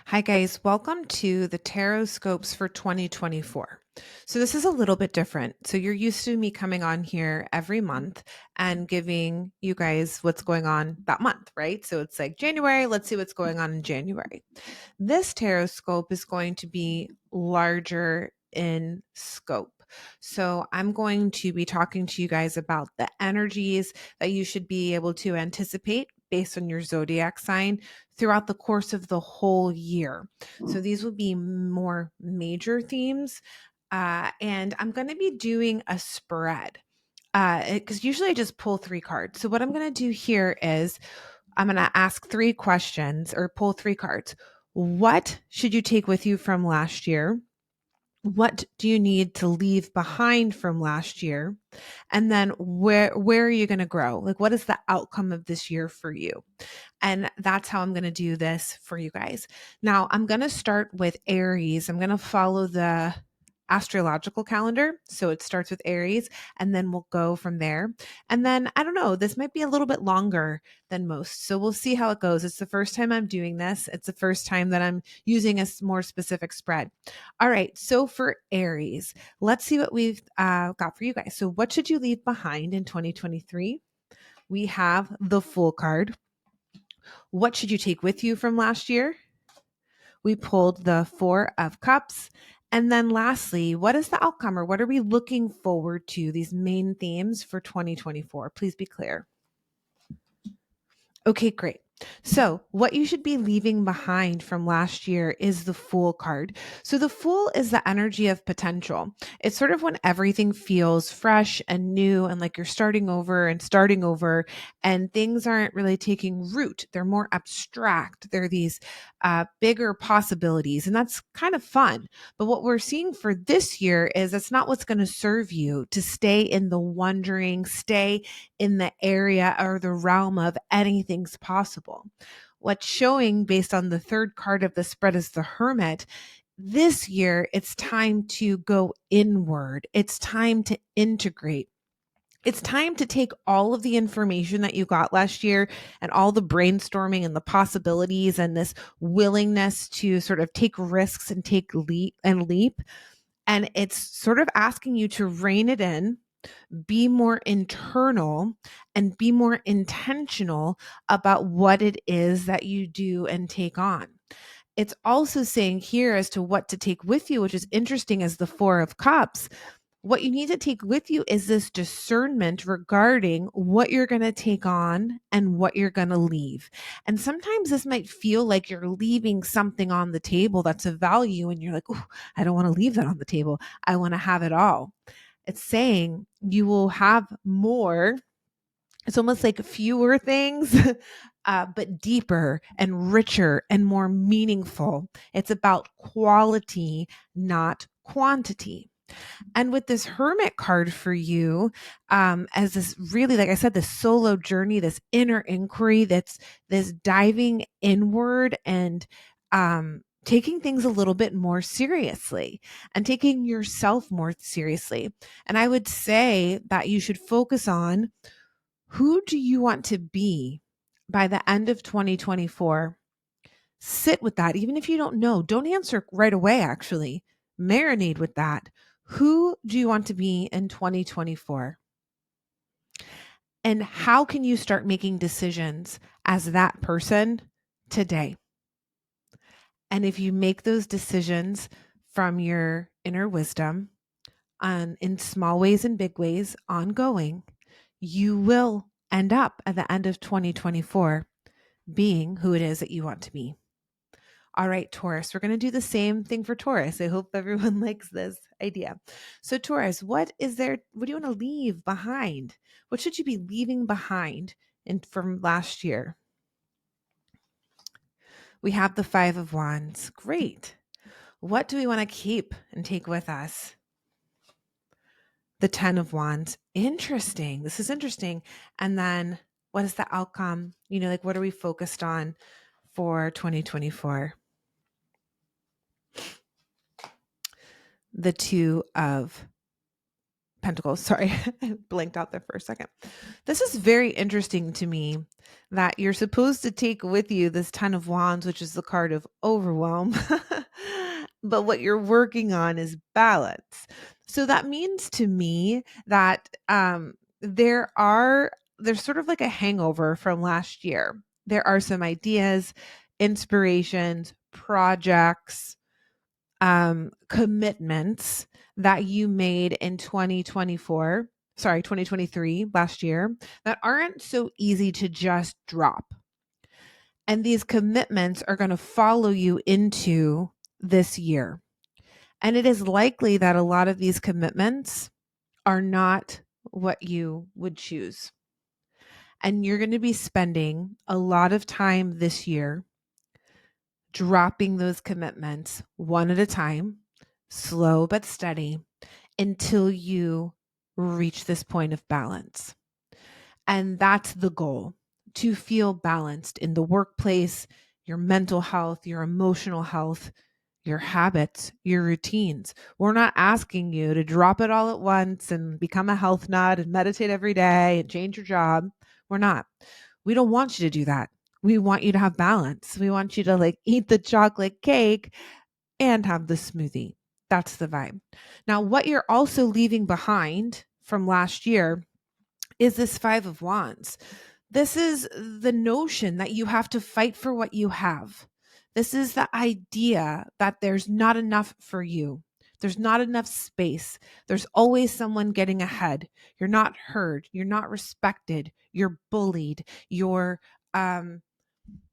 Hi, guys. Welcome to the Tarotscopes for 2024. So, this is a little bit different. So, you're used to me coming on here every month and giving you guys what's going on that month, right? So, it's like January. Let's see what's going on in January. This Tarotscope is going to be larger in scope. So, I'm going to be talking to you guys about the energies that you should be able to anticipate based on your zodiac sign throughout the course of the whole year. So these will be more major themes. And I'm going to be doing a spread because usually I just pull three cards. So what I'm going to do here is I'm going to ask three questions or pull three cards. What should you take with you from last year? What do you need to leave behind from last year? And then where are you going to grow? Like, what is the outcome of this year for you? And that's how I'm going to do this for you guys. Now, I'm going to start with Aries. I'm going to follow the astrological calendar. So it starts with Aries and then we'll go from there. And then I don't know, this might be a little bit longer than most. So we'll see how it goes. It's the first time I'm doing this. It's the first time that I'm using a more specific spread. All right. So for Aries, let's see what we've got for you guys. So what should you leave behind in 2023? We have the Fool card. What should you take with you from last year? We pulled the Four of Cups. And then lastly, what is the outcome or what are we looking forward to? These main themes for 2024. Please be clear. Okay, great. So, what you should be leaving behind from last year is the Fool card. So, the Fool is the energy of potential. It's sort of when everything feels fresh and new and like you're starting over, and things aren't really taking root. They're more abstract. They're these bigger possibilities, and that's kind of fun. But what we're seeing for this year is it's not what's going to serve you to stay in the wondering, stay in the area or the realm of anything's possible. What's showing based on the third card of the spread is the Hermit. This year, it's time to go inward. It's time to integrate. It's time to take all of the information that you got last year and all the brainstorming and the possibilities and this willingness to sort of take risks and take leap. And it's sort of asking you to rein it in, be more internal and be more intentional about what it is that you do and take on. It's also saying here as to what to take with you, which is interesting as the Four of Cups. What you need to take with you is this discernment regarding what you're going to take on and what you're going to leave. And sometimes this might feel like you're leaving something on the table that's of value, and you're like, oh, I don't want to leave that on the table. I want to have it all. It's saying you will have more. It's almost like fewer things, but deeper and richer and more meaningful. It's about quality, not quantity. And with this Hermit card for you, as this really, like I said, this solo journey, this inner inquiry, that's this diving inward and taking things a little bit more seriously and taking yourself more seriously. And I would say that you should focus on who do you want to be by the end of 2024. Sit with that. Even if you don't know, don't answer right away, actually. Marinate with that. Who do you want to be in 2024? And how can you start making decisions as that person today? And if you make those decisions from your inner wisdom in small ways and big ways, ongoing, you will end up at the end of 2024 being who it is that you want to be. All right, Taurus, we're going to do the same thing for Taurus. I hope everyone likes this idea. So, Taurus, what do you want to leave behind? What should you be leaving behind from last year? We have the Five of Wands. Great. What do we want to keep and take with us? The 10 of Wands. Interesting. This is interesting. And then what is the outcome? Like what are we focused on for 2024? The Two of Pentacles. Sorry, I blanked out there for a second. This is very interesting to me that you're supposed to take with you this Ten of Wands, which is the card of overwhelm. But what you're working on is balance. So that means to me that there's sort of like a hangover from last year. There are some ideas, inspirations, projects, commitments that you made in 2023, last year, that aren't so easy to just drop. And these commitments are going to follow you into this year. And it is likely that a lot of these commitments are not what you would choose. And you're going to be spending a lot of time this year dropping those commitments one at a time, slow but steady, until you reach this point of balance. And that's the goal, to feel balanced in the workplace, your mental health, your emotional health, your habits, your routines. We're not asking you to drop it all at once and become a health nut and meditate every day and change your job. We're not. We don't want you to do that. We want you to have balance. We want you to like eat the chocolate cake and have the smoothie. That's the vibe. Now, what you're also leaving behind from last year is this Five of Wands. This is the notion that you have to fight for what you have. This is the idea that there's not enough for you. There's not enough space. There's always someone getting ahead. You're not heard. You're not respected. You're bullied. You're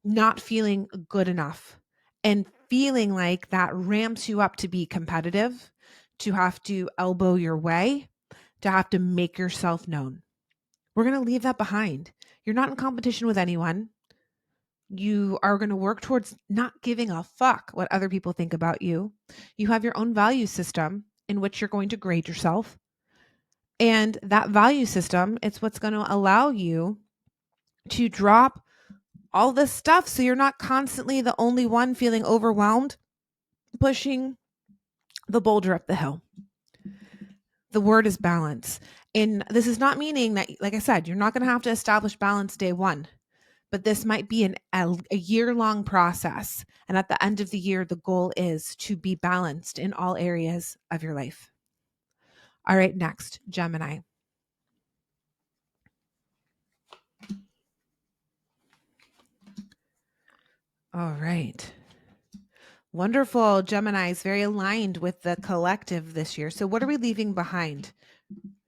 not feeling good enough. And feeling like that ramps you up to be competitive, to have to elbow your way, to have to make yourself known. We're going to leave that behind. You're not in competition with anyone. You are going to work towards not giving a fuck what other people think about you. You have your own value system in which you're going to grade yourself. And that value system, it's what's going to allow you to drop all this stuff so you're not constantly the only one feeling overwhelmed, pushing the boulder up the hill. The word is balance. And this is not meaning that, like I said, you're not going to have to establish balance day one, but this might be a year-long process. And at the end of the year, the goal is to be balanced in all areas of your life. All right, next, Gemini. All right. Wonderful. Gemini is very aligned with the collective this year. So what are we leaving behind,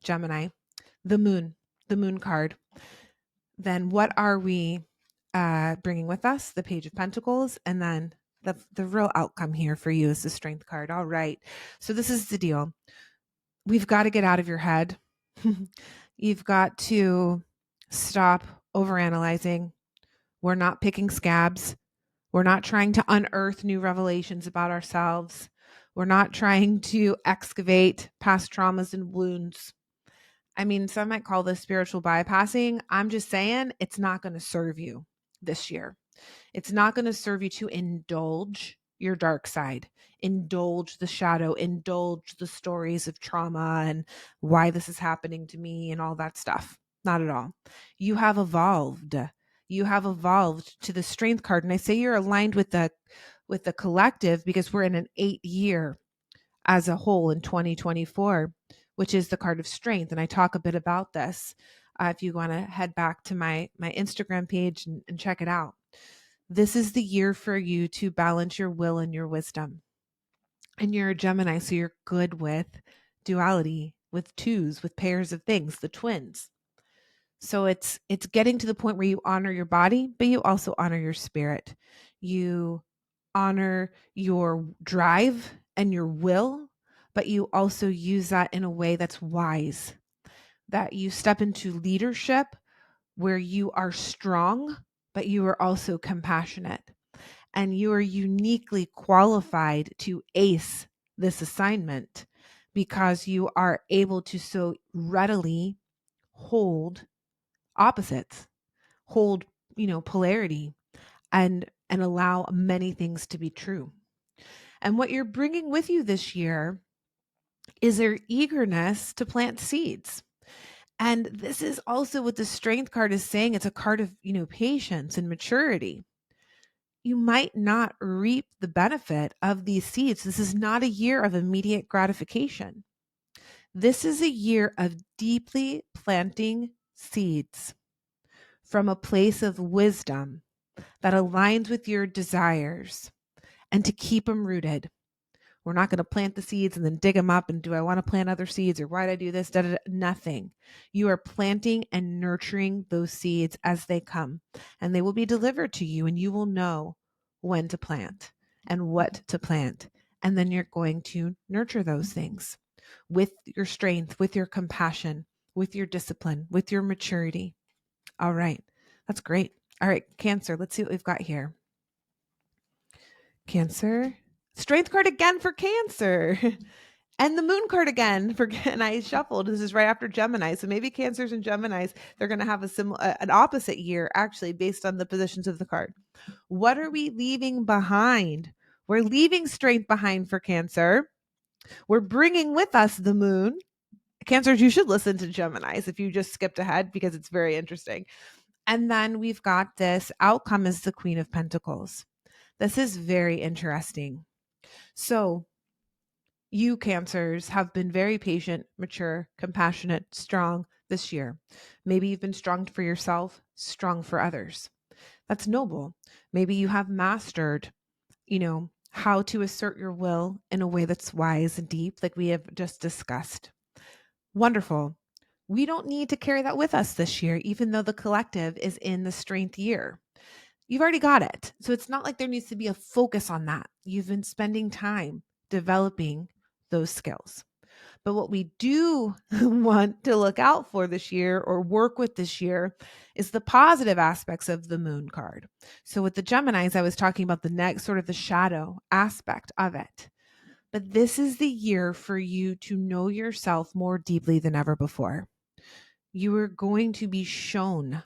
Gemini? The moon card. Then what are we bringing with us? The Page of Pentacles. And then the real outcome here for you is the Strength card. All right. So this is the deal. We've got to get out of your head. You've got to stop overanalyzing. We're not picking scabs. We're not trying to unearth new revelations about ourselves. We're not trying to excavate past traumas and wounds. I mean, some might call this spiritual bypassing. I'm just saying it's not going to serve you this year. It's not going to serve you to indulge your dark side, indulge the shadow, indulge the stories of trauma and why this is happening to me and all that stuff. Not at all. You have evolved. You have evolved to the Strength card. And I say you're aligned with the collective because we're in an 8-year as a whole in 2024, which is the card of strength. And I talk a bit about this. If you want to head back to my Instagram page and check it out. This is the year for you to balance your will and your wisdom. And you're a Gemini, so you're good with duality, with twos, with pairs of things, the twins. So it's getting to the point where you honor your body, but you also honor your spirit. You honor your drive and your will, but you also use that in a way that's wise, that you step into leadership where you are strong, but you are also compassionate. And you are uniquely qualified to ace this assignment because you are able to so readily hold opposites, hold, polarity, and allow many things to be true. And what you're bringing with you this year is their eagerness to plant seeds. And this is also what the strength card is saying. It's a card of, patience and maturity. You might not reap the benefit of these seeds. This is not a year of immediate gratification. This is a year of deeply planting seeds from a place of wisdom that aligns with your desires and to keep them rooted. We're not going to plant the seeds and then dig them up and do I want to plant other seeds or why did I do this? Da, da, da. Nothing. You are planting and nurturing those seeds as they come, and they will be delivered to you, and you will know when to plant and what to plant. And then you're going to nurture those things with your strength, with your compassion, with your discipline, with your maturity. All right. That's great. All right, Cancer, let's see what we've got here. Cancer. Strength card again for Cancer. And the moon card again for, and I shuffled. This is right after Gemini. So maybe Cancers and Geminis, they're going to have an opposite year, actually, based on the positions of the card. What are we leaving behind? We're leaving strength behind for Cancer. We're bringing with us the moon. Cancers, you should listen to Geminis if you just skipped ahead because it's very interesting. And then we've got this outcome as the Queen of Pentacles. This is very interesting. So you Cancers have been very patient, mature, compassionate, strong this year. Maybe you've been strong for yourself, strong for others. That's noble. Maybe you have mastered, how to assert your will in a way that's wise and deep, like we have just discussed. Wonderful. We don't need to carry that with us this year, even though the collective is in the strength year. You've already got it. So it's not like there needs to be a focus on that. You've been spending time developing those skills. But what we do want to look out for this year or work with this year is the positive aspects of the moon card. So with the Geminis, I was talking about the next sort of the shadow aspect of it. But this is the year for you to know yourself more deeply than ever before. You are going to be shown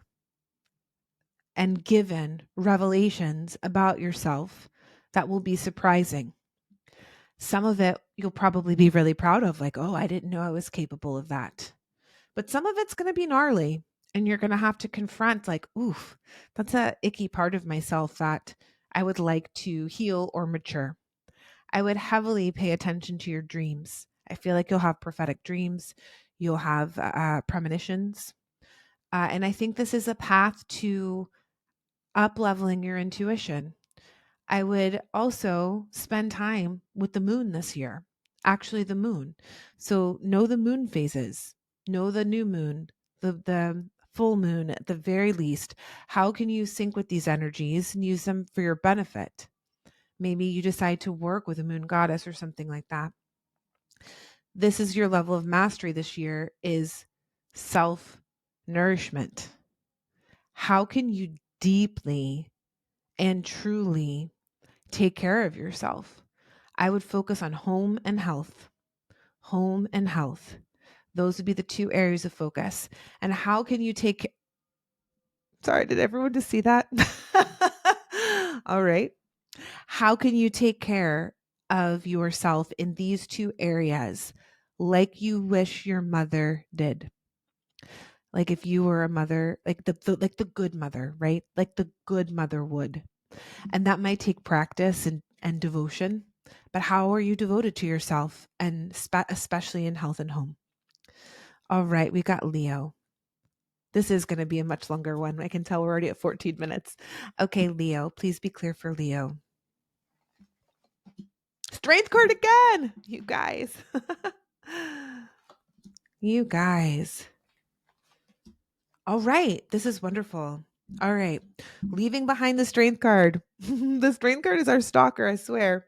and given revelations about yourself that will be surprising. Some of it you'll probably be really proud of, like, oh, I didn't know I was capable of that. But some of it's going to be gnarly, and you're going to have to confront, like, oof, that's a icky part of myself that I would like to heal or mature. I would heavily pay attention to your dreams. I feel like you'll have prophetic dreams. You'll have premonitions. And I think this is a path to up-leveling your intuition. I would also spend time with the moon this year, actually the moon. So know the moon phases, know the new moon, the full moon at the very least. How can you sync with these energies and use them for your benefit? Maybe you decide to work with a moon goddess or something like that. This is your level of mastery this year, is self-nourishment. How can you deeply and truly take care of yourself? I would focus on home and health. Home and health. Those would be the two areas of focus. And how can you take... Sorry, did everyone just see that? All right. How can you take care of yourself in these two areas like you wish your mother did? Like if you were a mother, like the good mother, right? Like the good mother would. And that might take practice and devotion. But how are you devoted to yourself, and especially in health and home? All right, we got Leo. This is going to be a much longer one. I can tell we're already at 14 minutes. Okay, Leo, please be clear for Leo. Strength card again, you guys. You guys. All right, this is wonderful. All right, leaving behind the strength card. The strength card is our stalker, I swear.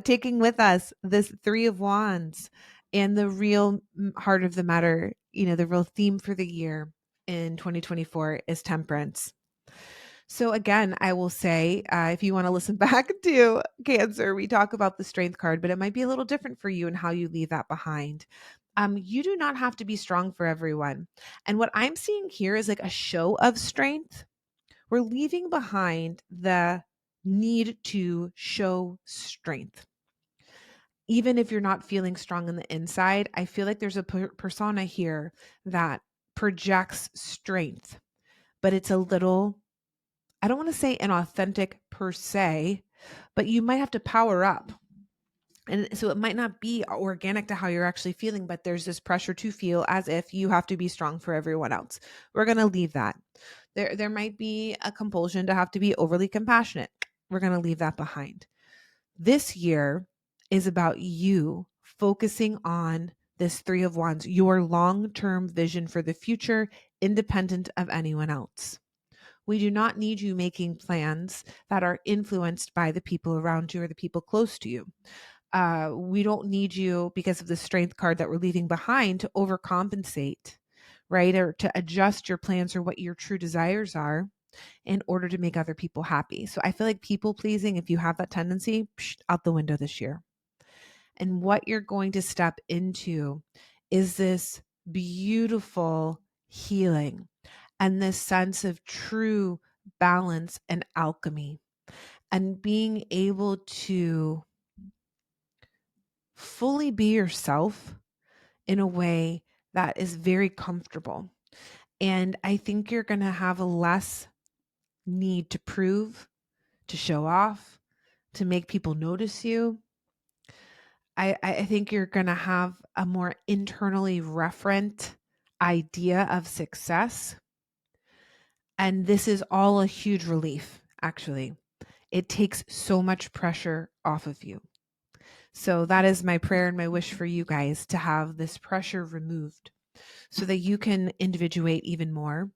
Taking with us this 3 of Wands and the real heart of the matter, the real theme for the year in 2024 is temperance. So again, I will say, if you want to listen back to Cancer, we talk about the strength card, but it might be a little different for you and how you leave that behind. You do not have to be strong for everyone. And what I'm seeing here is like a show of strength. We're leaving behind the need to show strength. even if you're not feeling strong on the inside, I feel like there's a persona here that projects strength, but it's a little, I don't want to say inauthentic per se, but you might have to power up. And so it might not be organic to how you're actually feeling, but there's this pressure to feel as if you have to be strong for everyone else. We're going to leave that. There might be a compulsion to have to be overly compassionate. We're going to leave that behind. This year is about you focusing on this Three of Wands, your long-term vision for the future, independent of anyone else. We do not need you making plans that are influenced by the people around you or the people close to you. We don't need you, because of the strength card that we're leaving behind, to overcompensate, right? Or to adjust your plans or what your true desires are in order to make other people happy. So I feel like people pleasing, if you have that tendency, out the window this year. And what you're going to step into is this beautiful healing and this sense of true balance and alchemy, and being able to fully be yourself in a way that is very comfortable. And I think you're going to have a less need to prove, to show off, to make people notice you. I think you're going to have a more internally referent idea of success. And this is all a huge relief, actually. It takes so much pressure off of you. So that is my prayer and my wish for you guys, to have this pressure removed so that you can individuate even more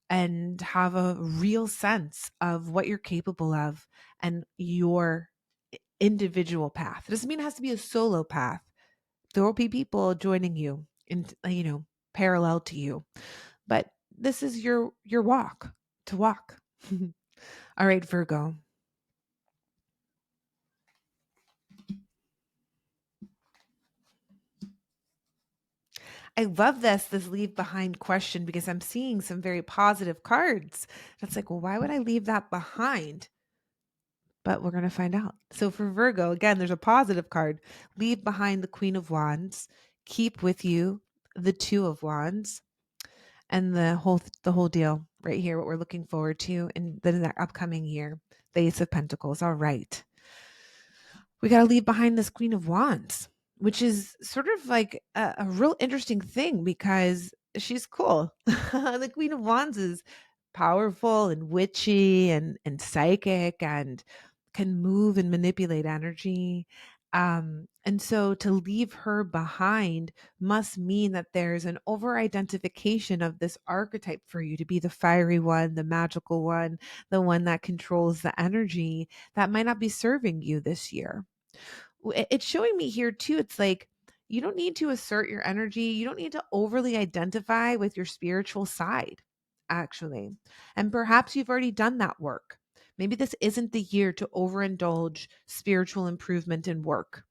and have a real sense of what you're capable of and your individual path. It doesn't mean it has to be a solo path. There will be people joining you in, parallel to you, but this is your walk to walk. All right, Virgo. I love this leave behind question, because I'm seeing some very positive cards. That's like, well, why would I leave that behind? But we're going to find out. So for Virgo, again, there's a positive card. Leave behind the Queen of Wands. Keep with you the Two of Wands, and the whole deal right here, what we're looking forward to in the upcoming year. The Ace of Pentacles. All right. We got to leave behind this Queen of Wands, which is sort of like a real interesting thing, because she's cool. The Queen of Wands is powerful and witchy and psychic, and can move and manipulate energy. And so to leave her behind must mean that there's an over identification of this archetype for you to be the fiery one, the magical one, the one that controls the energy, that might not be serving you this year. It's showing me here too. It's like, you don't need to assert your energy. You don't need to overly identify with your spiritual side, actually. And perhaps you've already done that work. Maybe this isn't the year to overindulge spiritual improvement in work.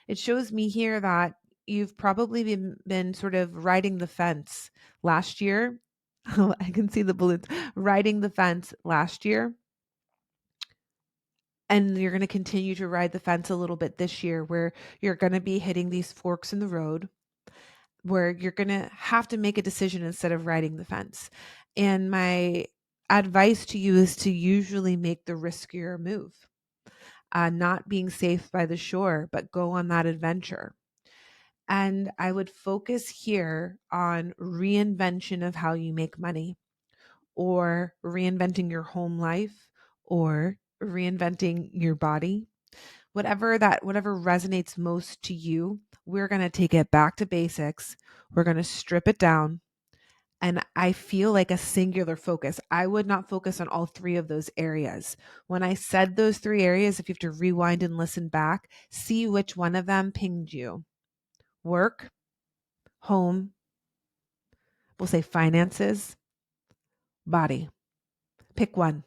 It shows me here that you've probably been sort of riding the fence last year. I can see the balloons. Riding the fence last year. And you're going to continue to ride the fence a little bit this year, where you're going to be hitting these forks in the road, where you're going to have to make a decision instead of riding the fence. And my advice to you is to usually make the riskier move, not being safe by the shore, but go on that adventure. And I would focus here on reinvention of how you make money, or reinventing your home life, or reinventing your body. Whatever resonates most to you, we're going to take it back to basics. We're going to strip it down. And I feel like a singular focus. I would not focus on all three of those areas. When I said those three areas, if you have to rewind and listen back, see which one of them pinged you. Work, home, we'll say finances, body. Pick one.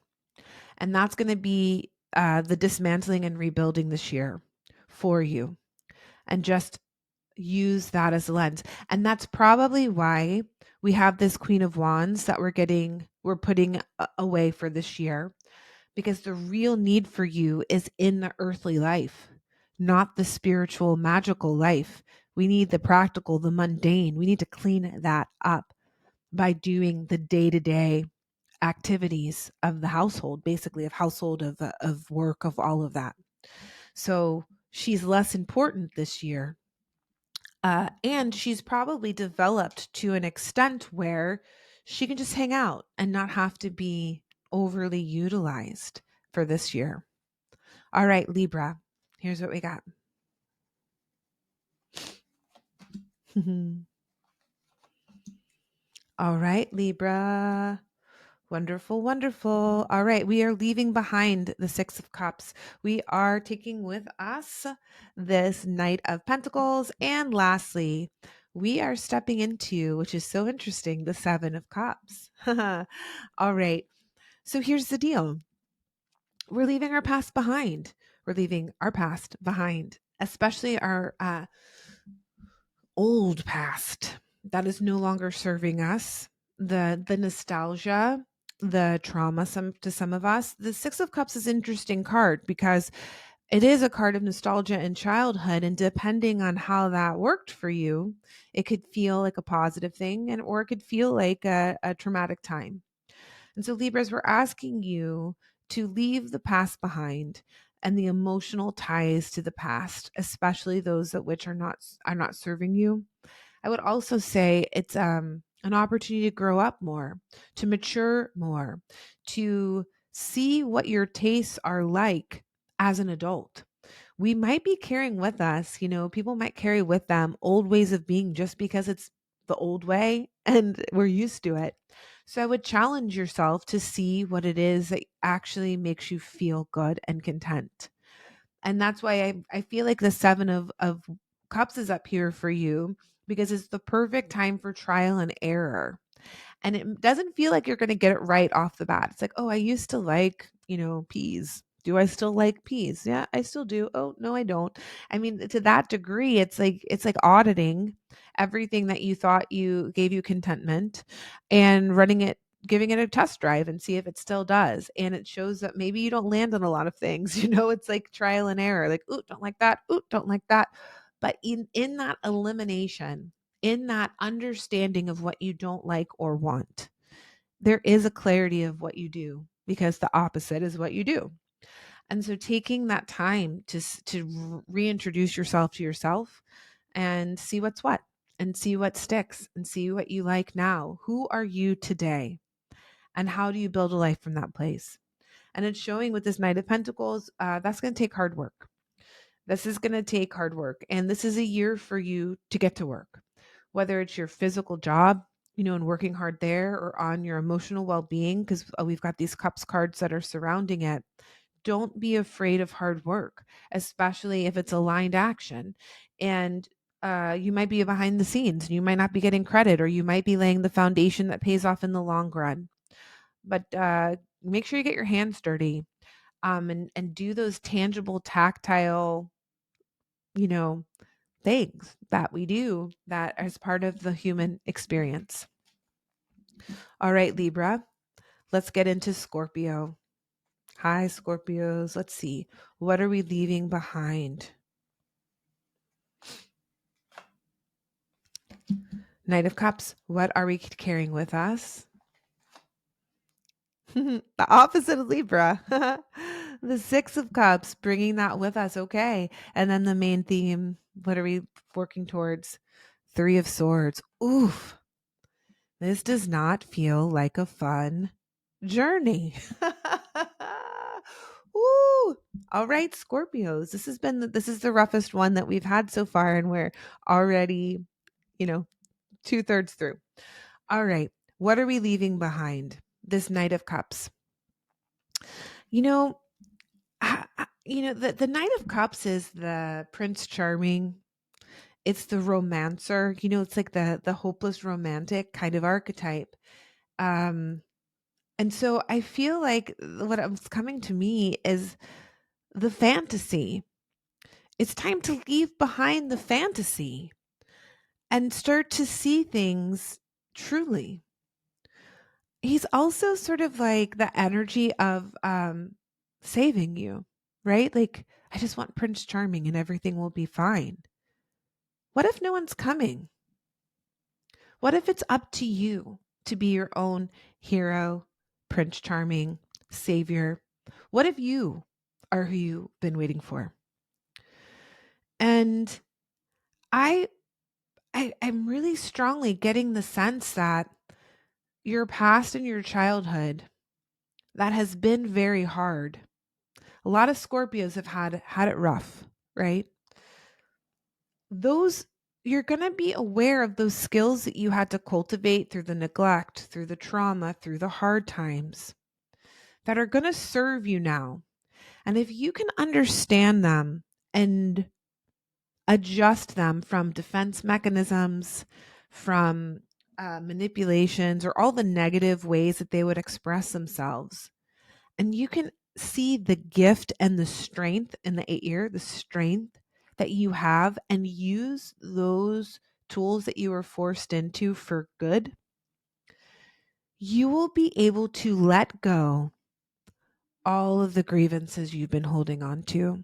And that's going to be the dismantling and rebuilding this year for you. And just use that as a lens. And that's probably why we have this Queen of Wands that we're putting away for this year, because the real need for you is in the earthly life not the spiritual, magical life. We need the practical, the mundane. We need to clean that up by doing the day-to-day activities of the household, basically of household, of work, of all of that. So she's less important this year. And she's probably developed to an extent where she can just hang out and not have to be overly utilized for this year. All right, Libra, here's what we got. All right, Libra. Wonderful, wonderful. All right, we are leaving behind the Six of Cups. We are taking with us this Knight of Pentacles. And lastly, we are stepping into, which is so interesting, the Seven of Cups. All right, so here's the deal. We're leaving our past behind. We're leaving our past behind, especially our old past that is no longer serving us. The nostalgia, the trauma, to some of us. The Six of Cups is an interesting card because it is a card of nostalgia and childhood, and depending on how that worked for you, it could feel like a positive thing, or it could feel like a traumatic time. And so, Libras, we're asking you to leave the past behind and the emotional ties to the past, especially those that which are not serving you. I would also say it's an opportunity to grow up more, to mature more, to see what your tastes are like as an adult. We might be carrying with us, people might carry with them old ways of being just because it's the old way and we're used to it. So I would challenge yourself to see what it is that actually makes you feel good and content. And that's why I feel like the Seven of Cups is up here for you, because it's the perfect time for trial and error. And it doesn't feel like you're going to get it right off the bat. It's like, oh, I used to like, peas. Do I still like peas? Yeah, I still do. Oh, no, I don't. I mean, to that degree, it's like auditing everything that you thought you gave you contentment and giving it a test drive and see if it still does. And it shows that maybe you don't land on a lot of things. It's like trial and error. Like, ooh, don't like that. Ooh, don't like that. But in that elimination, in that understanding of what you don't like or want, there is a clarity of what you do, because the opposite is what you do. And so taking that time to reintroduce yourself to yourself and see what's what, and see what sticks, and see what you like now. Who are you today? And how do you build a life from that place? And it's showing with this Knight of Pentacles, that's going to take hard work. This is going to take hard work. And this is a year for you to get to work, whether it's your physical job, and working hard there, or on your emotional well-being, because we've got these cups cards that are surrounding it. Don't be afraid of hard work, especially if it's aligned action. And you might be behind the scenes and you might not be getting credit, or you might be laying the foundation that pays off in the long run. But make sure you get your hands dirty, and do those tangible, tactile, you know, things that we do that as part of the human experience. All right, Libra, let's get into Scorpio. Hi, Scorpios. Let's see. What are we leaving behind? Knight of Cups. What are we carrying with us? The opposite of Libra. The Six of Cups, bringing that with us. Okay. And then the main theme. What are we working towards? Three of Swords. Oof. This does not feel like a fun journey. Woo! All right, Scorpios. This is the roughest one that we've had so far, and we're already, 2/3 through. All right, what are we leaving behind? This Knight of Cups. The Knight of Cups is the Prince Charming. It's the romancer. It's like the hopeless romantic kind of archetype. And so I feel like what's coming to me is the fantasy. It's time to leave behind the fantasy and start to see things truly. He's also sort of like the energy of saving you, right? Like I just want Prince Charming and everything will be fine. What if no one's coming? What if it's up to you to be your own hero, Prince Charming, savior? What if you are who you've been waiting for? And I, I'm really strongly getting the sense that your past and your childhood that has been very hard. A lot of Scorpios have had it rough, right? Those You're going to be aware of those skills that you had to cultivate through the neglect, through the trauma, through the hard times that are going to serve you now. And if you can understand them and adjust them from defense mechanisms, from manipulations, or all the negative ways that they would express themselves, and you can see the gift and the strength in the 8 year, the strength that you have, and use those tools that you were forced into for good, you will be able to let go all of the grievances you've been holding on to,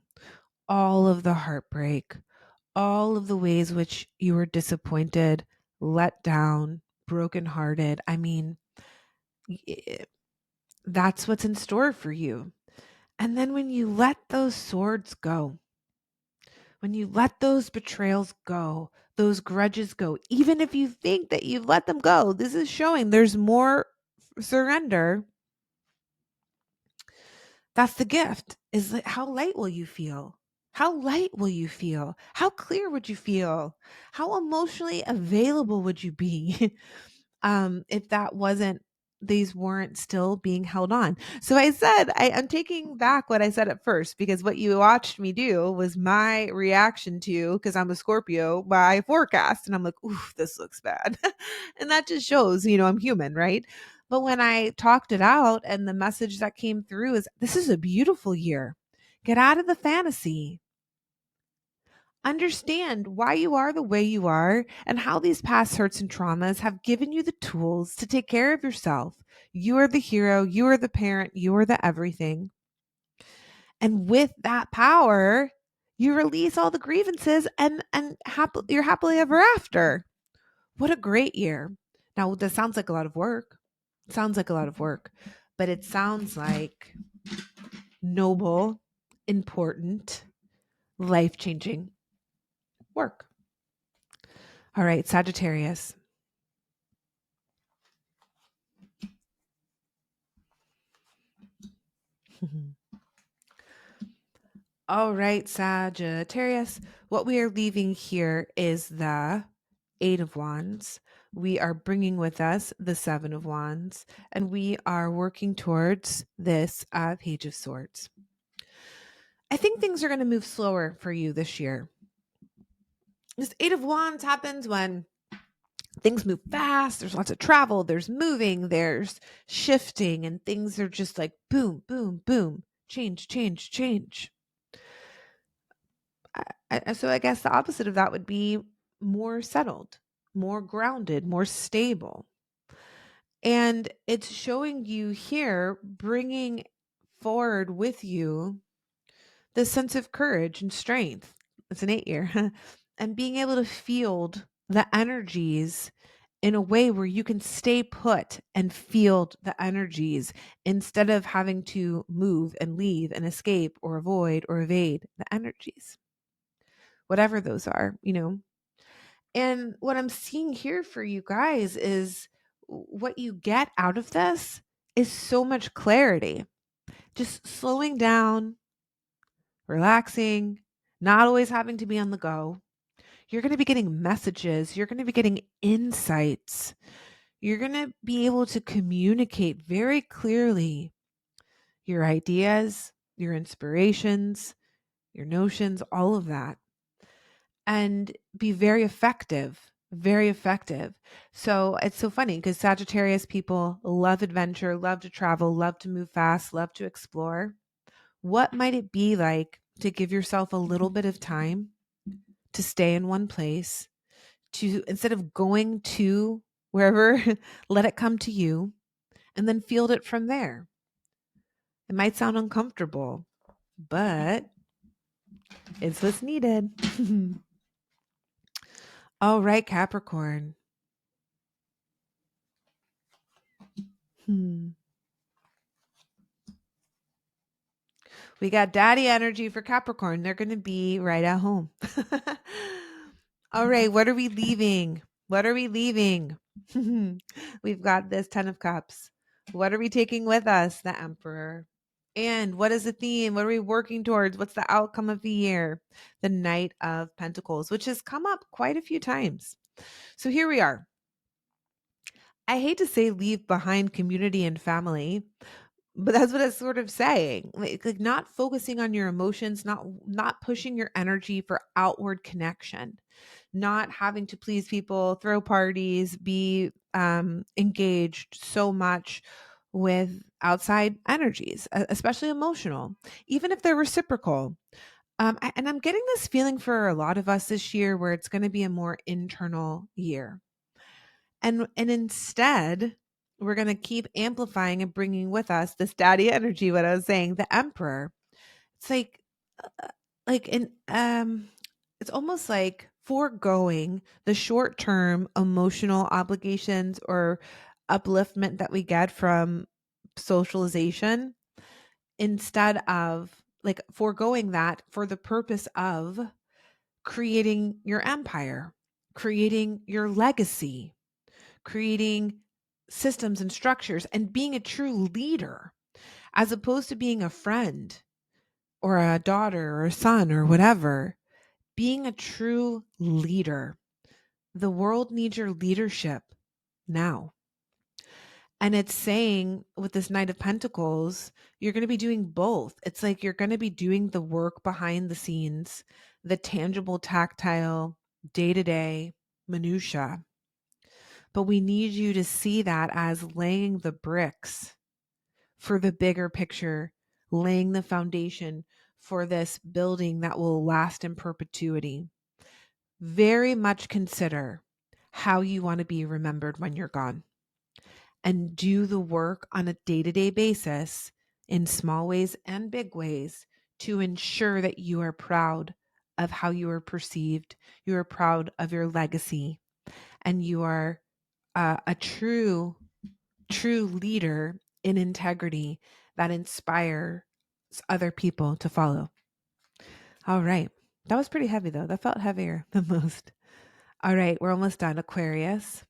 all of the heartbreak, all of the ways which you were disappointed, let down, brokenhearted. I mean, that's what's in store for you. And then when you let those swords go, when you let those betrayals go, those grudges go, even if you think that you've let them go, this is showing there's more surrender. That's the gift. Is how light will you feel? How light will you feel? How clear would you feel? How emotionally available would you be if that wasn't, these weren't still being held on? So I'm taking back what I said at first, because what you watched me do was my reaction to, because I'm a Scorpio, my forecast. And I'm like, ooh, this looks bad. And that just shows, I'm human, right? But when I talked it out, and the message that came through is, this is a beautiful year. Get out of the fantasy. Understand why you are the way you are, and how these past hurts and traumas have given you the tools to take care of yourself. You are the hero, you are the parent, you are the everything. And with that power, you release all the grievances, and you're happily ever after. What a great year. Now, this sounds like a lot of work. It sounds like a lot of work, but it sounds like noble, important, life-changing work. All right, Sagittarius. All right, Sagittarius. What we are leaving here is the 8 of Wands. We are bringing with us the 7 of Wands, and we are working towards this Page of Swords. I think things are going to move slower for you this year. This 8 of Wands happens when things move fast. There's lots of travel, there's moving, there's shifting, and things are just like boom, boom, boom, change, change, change. So I guess the opposite of that would be more settled, more grounded, more stable. And it's showing you here, bringing forward with you this sense of courage and strength. It's an 8 year. And being able to field the energies in a way where you can stay put and field the energies, instead of having to move and leave and escape or avoid or evade the energies, whatever those are. And what I'm seeing here for you guys is, what you get out of this is so much clarity. Just slowing down, relaxing, not always having to be on the go. You're going to be getting messages. You're going to be getting insights. You're going to be able to communicate very clearly your ideas, your inspirations, your notions, all of that, and be very effective. Very effective. So it's so funny, because Sagittarius people love adventure, love to travel, love to move fast, love to explore. What might it be like to give yourself a little bit of time to stay in one place, to, instead of going to wherever, let it come to you, and then field it from there? It might sound uncomfortable, but It's what's needed. All right, Capricorn. Hmm. We got daddy energy for Capricorn. They're going to be right at home. All right, what are we leaving? What are we leaving? We've got this 10 of cups. What are we taking with us? The Emperor. And what is the theme? What are we working towards? What's the outcome of the year? The Knight of Pentacles, which has come up quite a few times. So here we are. I hate to say leave behind community and family, but that's what it's sort of saying. Like not focusing on your emotions, not pushing your energy for outward connection, not having to please people, throw parties, be engaged so much with outside energies, especially emotional, even if they're reciprocal. And I'm getting this feeling for a lot of us this year where it's going to be a more internal year. And instead, we're going to keep amplifying and bringing with us this daddy energy, what I was saying, the Emperor. It's like in it's almost like foregoing the short-term emotional obligations or upliftment that we get from socialization, instead of like foregoing that for the purpose of creating your empire, creating your legacy, creating systems and structures, and being a true leader as opposed to being a friend or a daughter or a son or whatever. Being a true leader. The world needs your leadership now. And it's saying with this Knight of Pentacles, you're going to be doing both. It's like you're going to be doing the work behind the scenes, the tangible, tactile, day to day minutia. But we need you to see that as laying the bricks for the bigger picture, laying the foundation for this building that will last in perpetuity. Very much consider how you want to be remembered when you're gone, and do the work on a day-to-day basis in small ways and big ways to ensure that you are proud of how you are perceived, you are proud of your legacy, and you are a true leader in integrity that inspires other people to follow. All right. That was pretty heavy though. That felt heavier than most. All right, we're almost done. Aquarius.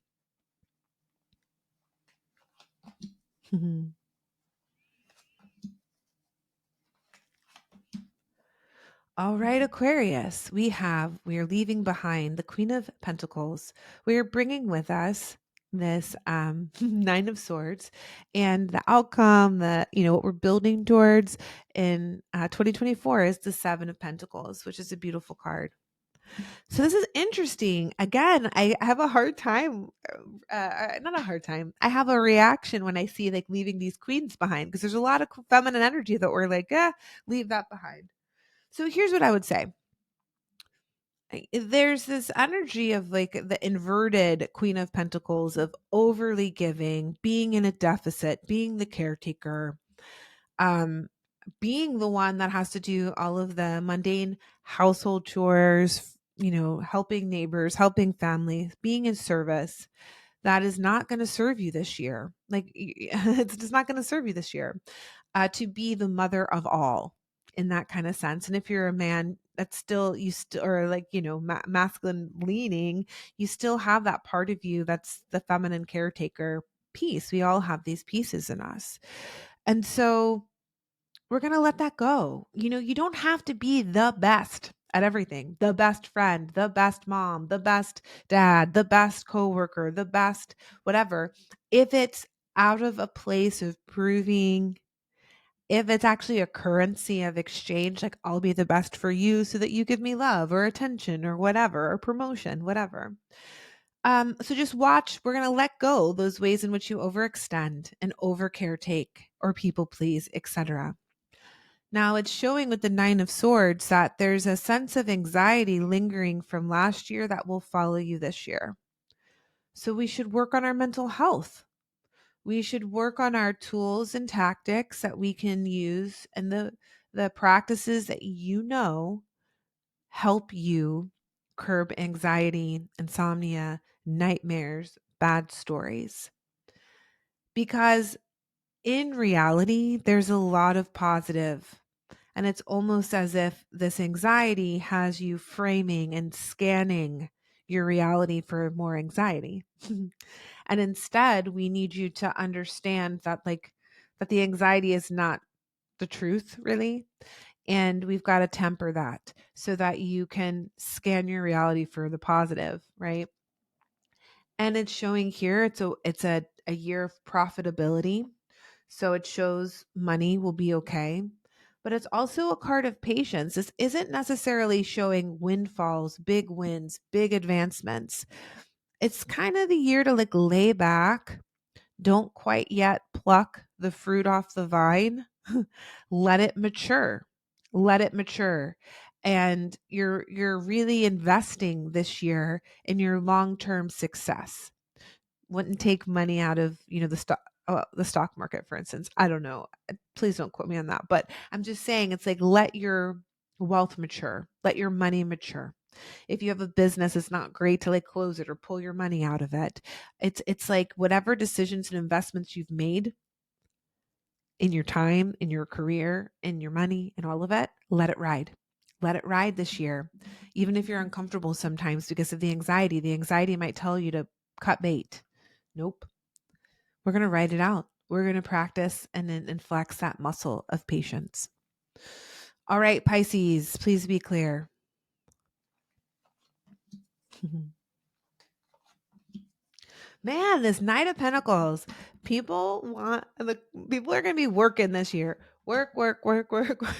All right, Aquarius, we are leaving behind the Queen of Pentacles. We are bringing with us this Nine of Swords, and the outcome that, what we're building towards in 2024 is the Seven of Pentacles, which is a beautiful card. So this is interesting. Again, I have a hard time, not a hard time. I have a reaction when I see like leaving these queens behind, because there's a lot of feminine energy that we're like, leave that behind. So here's what I would say. There's this energy of like the inverted Queen of Pentacles of overly giving, being in a deficit, being the caretaker, um, being the one that has to do all of the mundane household chores, helping neighbors, helping families, being in service. That is not going to serve you this year. Like it's just not going to serve you this year. To be the mother of all in that kind of sense. And if you're a man, that's still or like masculine leaning, you still have that part of you that's the feminine caretaker piece. We all have these pieces in us, and so we're going to let that go. You don't have to be the best at everything, the best friend, the best mom, the best dad, the best coworker, the best whatever. If it's out of a place of proving, if it's actually a currency of exchange, like I'll be the best for you so that you give me love or attention or whatever, or promotion, whatever. So just watch, we're going to let go those ways in which you overextend and over caretake or people please, etc. Now it's showing with the Nine of Swords that there's a sense of anxiety lingering from last year that will follow you this year. So we should work on our mental health. We should work on our tools and tactics that we can use, and the practices that help you curb anxiety, insomnia, nightmares, bad stories. Because in reality, there's a lot of positive, and it's almost as if this anxiety has you framing and scanning your reality for more anxiety. And instead, we need you to understand that that the anxiety is not the truth, really. And we've got to temper that so that you can scan your reality for the positive, right? And it's showing here it's a year of profitability. So it shows money will be okay. But it's also a card of patience. This isn't necessarily showing windfalls, big wins, big advancements. It's kind of the year to lay back. Don't quite yet pluck the fruit off the vine. Let it mature. Let it mature. And you're really investing this year in your long-term success. Wouldn't take money out of, the stock market, for instance. I don't know. Please don't quote me on that. But I'm just saying it's like let your wealth mature. Let your money mature. If you have a business, it's not great to close it or pull your money out of it. It's like whatever decisions and investments you've made in your time, in your career, in your money, and all of it, let it ride. Let it ride this year. Even if you're uncomfortable sometimes because of the anxiety might tell you to cut bait. Nope. We're going to ride it out. We're going to practice and flex that muscle of patience. All right, Pisces, please be clear. Man, this Knight of Pentacles. People are going to be working this year. Work, work, work, work, work.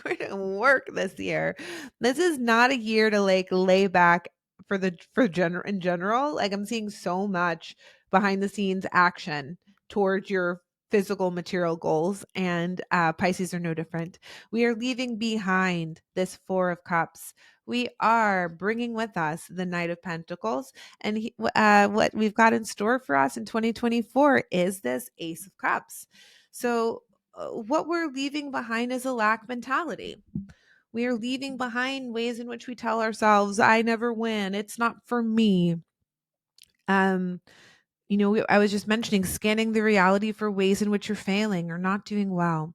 We're going to work this year. This is not a year to lay back in general. I'm seeing so much behind the scenes action towards your physical material goals, and Pisces are no different. We are leaving behind this Four of Cups. We are bringing with us the Knight of Pentacles, and what we've got in store for us in 2024 is this Ace of Cups. So what we're leaving behind is a lack mentality. We are leaving behind ways in which we tell ourselves, I never win. It's not for me. I was just mentioning scanning the reality for ways in which you're failing or not doing well.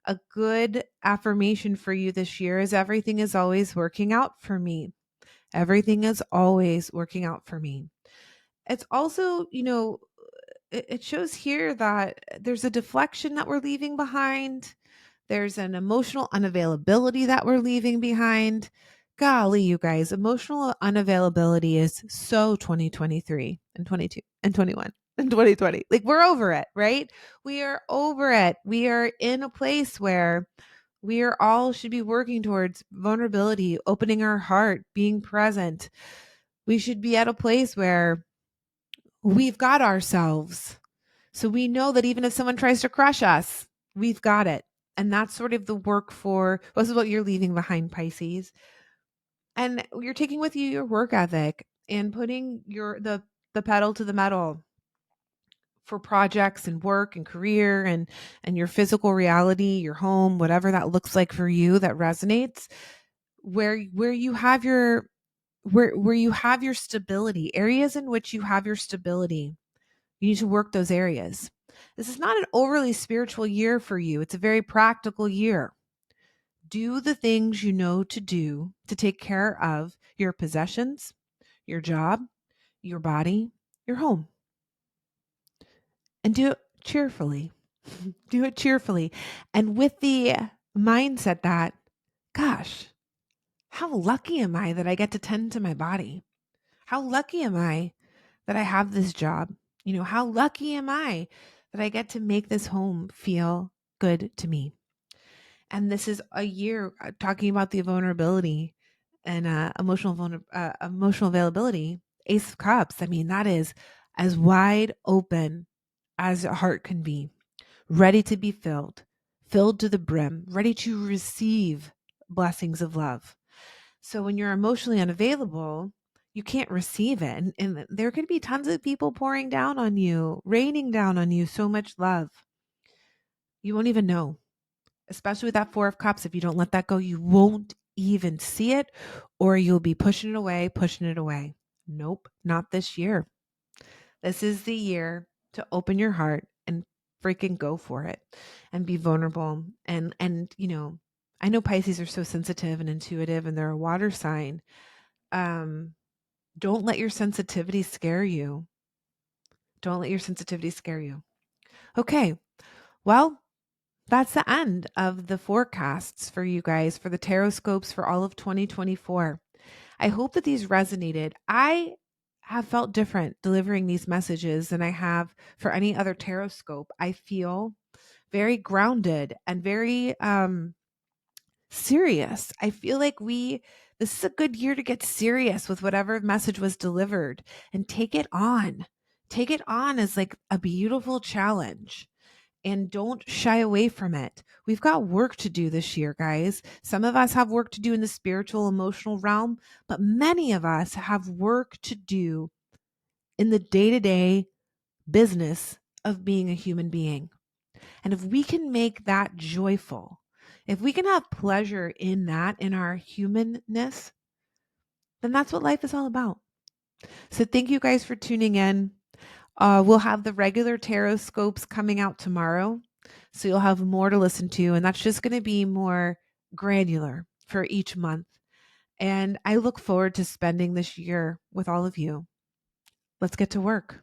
A good affirmation for you this year is everything is always working out for me. Everything is always working out for me. It's also, it shows here that there's a deflection that we're leaving behind. There's an emotional unavailability that we're leaving behind. Golly, you guys, emotional unavailability is so 2023 and 22 and 21 and 2020. We're over it, right? We are over it. We are in a place where we are all should be working towards vulnerability, opening our heart, being present. We should be at a place where we've got ourselves. So we know that even if someone tries to crush us, we've got it. And that's sort of the work for, this is what you're leaving behind, Pisces. And you're taking with you your work ethic and putting the pedal to the metal for projects and work and career and your physical reality, your home, whatever that looks like for you that resonates, where you have your where you have your stability, areas in which you have your stability. You need to work those areas. This is not an overly spiritual year for you. It's a very practical year. Do the things you know to do to take care of your possessions, your job, your body, your home. And do it cheerfully. Do it cheerfully. And with the mindset that, gosh, how lucky am I that I get to tend to my body? How lucky am I that I have this job? How lucky am I that I get to make this home feel good to me? And this is a year talking about the vulnerability and emotional availability. Ace of Cups. I mean, that is as wide open as a heart can be, ready to be filled to the brim, ready to receive blessings of love. So when you're emotionally unavailable, you can't receive it. And there could be tons of people pouring down on you, raining down on you so much love. You won't even know, especially with that Four of Cups. If you don't let that go, you won't even see it, or you'll be pushing it away, pushing it away. Nope, not this year. This is the year to open your heart and freaking go for it and be vulnerable. And I know Pisces are so sensitive and intuitive and they're a water sign. Don't let your sensitivity scare you. Don't let your sensitivity scare you. Okay. Well, that's the end of the forecasts for you guys for the Tarotscopes for all of 2024. I hope that these resonated. I have felt different delivering these messages than I have for any other Tarotscope. I feel very grounded and very serious. I feel like this is a good year to get serious with whatever message was delivered and take it on. Take it on as like a beautiful challenge and don't shy away from it. We've got work to do this year, guys. Some of us have work to do in the spiritual, emotional realm, but many of us have work to do in the day-to-day business of being a human being. And if we can make that joyful, if we can have pleasure in that, in our humanness, then that's what life is all about. So thank you guys for tuning in. We'll have the regular Tarotscopes coming out tomorrow. So you'll have more to listen to. And that's just going to be more granular for each month. And I look forward to spending this year with all of you. Let's get to work.